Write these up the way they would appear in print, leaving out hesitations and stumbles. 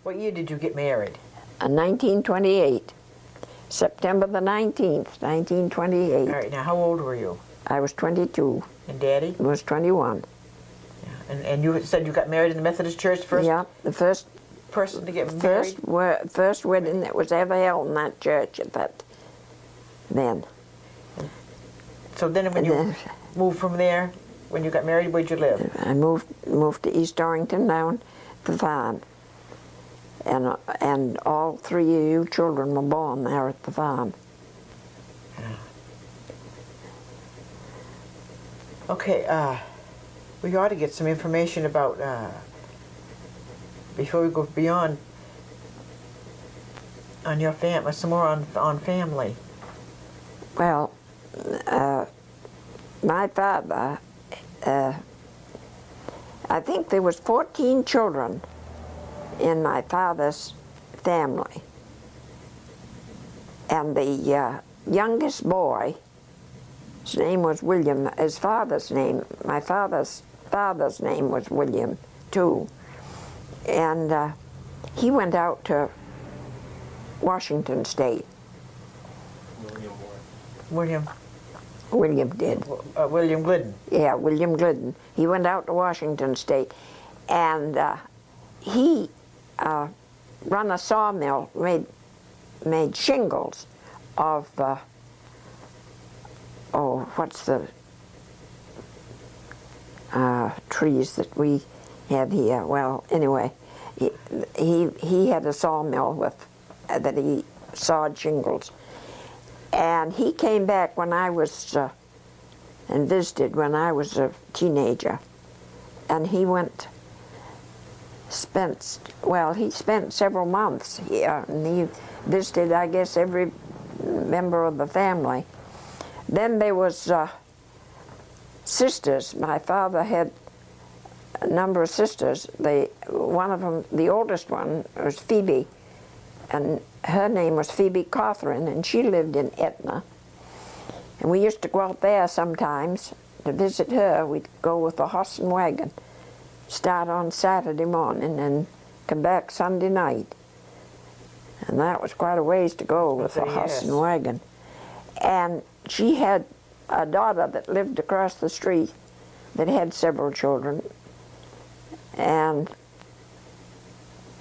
What year did you get married? 1928. September the 19th, 1928. All right, now how old were you? I was 22. And Daddy? Was 21. Yeah. And you said you got married in the Methodist Church first? Yeah, the first person to get married? First wedding that was ever held in that church at that then. So then when you moved from there, when you got married, where'd you live? I moved to East Dorrington down the farm. And all 3 of you children were born there at the farm. Okay, we ought to get some information about, before we go beyond, on your family, some more on family. Well, my father, I think there was 14 children in my father's family. And the youngest boy, his name was William, his father's name, my father's name was William too. And he went out to Washington State. William did. William Glidden. Yeah, William Glidden. He went out to Washington State, and he run a sawmill, made shingles of, what's the trees that we have here? Well, anyway, he had a sawmill with that he sawed shingles. And he came back when I was, and visited when I was a teenager. And he he spent several months here, and he visited, I guess, every member of the family. Then there was sisters. My father had a number of sisters. One of them, the oldest one, was Phoebe, and her name was Phoebe Cawthron, and she lived in Etna. And we used to go out there sometimes to visit her. We'd go with a horse and wagon, start on Saturday morning and come back Sunday night. And that was quite a ways to go with a horse and wagon. And she had a daughter that lived across the street that had several children. And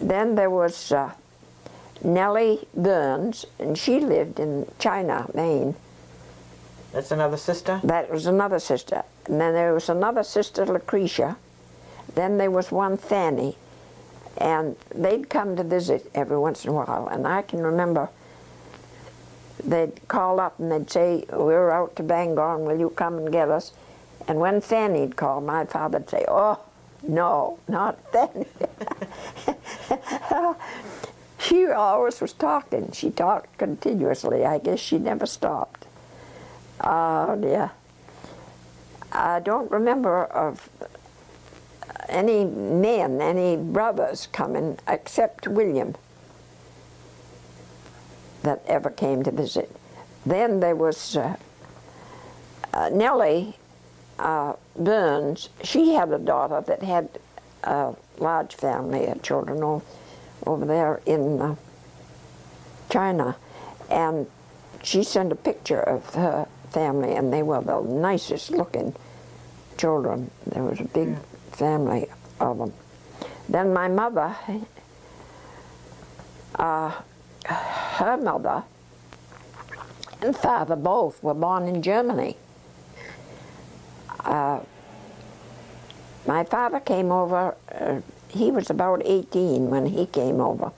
then there was Nellie Burns, and she lived in China, Maine. That's another sister? That was another sister. And then there was another sister, Lucretia. Then there was one, Fanny. And they'd come to visit every once in a while. And I can remember they'd call up and they'd say, "We're out to Bangor, and will you come and get us?" And when Fanny'd call, my father'd say, "Oh, no, not Fanny." She always was talking. She talked continuously. I guess she never stopped. Oh, dear. I don't remember of any men, any brothers coming, except William, that ever came to visit. Then there was Nellie Burns. She had a daughter that had a large family of children over there in China, and she sent a picture of her family, and they were the nicest looking children. There was a big family of them. Then my mother, her mother and father both were born in Germany. My father came over, he was about 18 when he came over.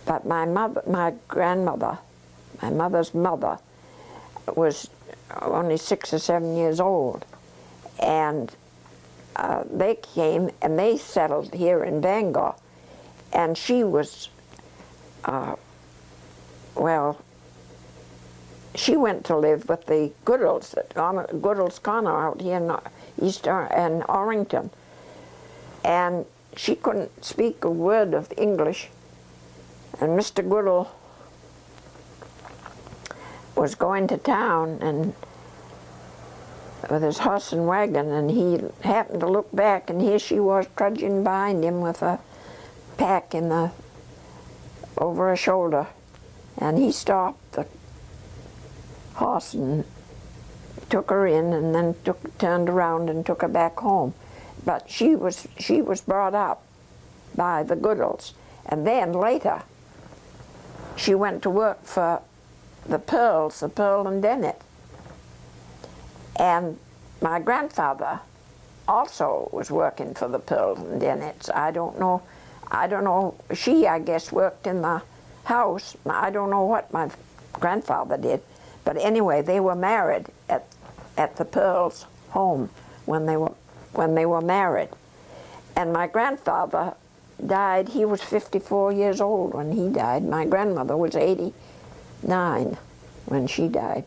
But my grandmother, my mother's mother, was only 6 or 7 years old. And they came and they settled here in Bangor. And she was, she went to live with the Goodalls, Goodall's Corner out here in in Orrington. And she couldn't speak a word of English. And Mr. Goodall was going to town and with his horse and wagon, and he happened to look back, and here she was trudging behind him with a pack over her shoulder, and he stopped the horse and took her in, and then turned around and took her back home. But she was brought up by the Goodalls, and then later she went to work for the Pearl and Dennett. And my grandfather also was working for the Pearl and Dennets. I don't know. She, I guess, worked in the house. I don't know what my grandfather did, but anyway, they were married at the Pearls' home when they were married. And my grandfather died. He was 54 years old when he died. My grandmother was 89 when she died.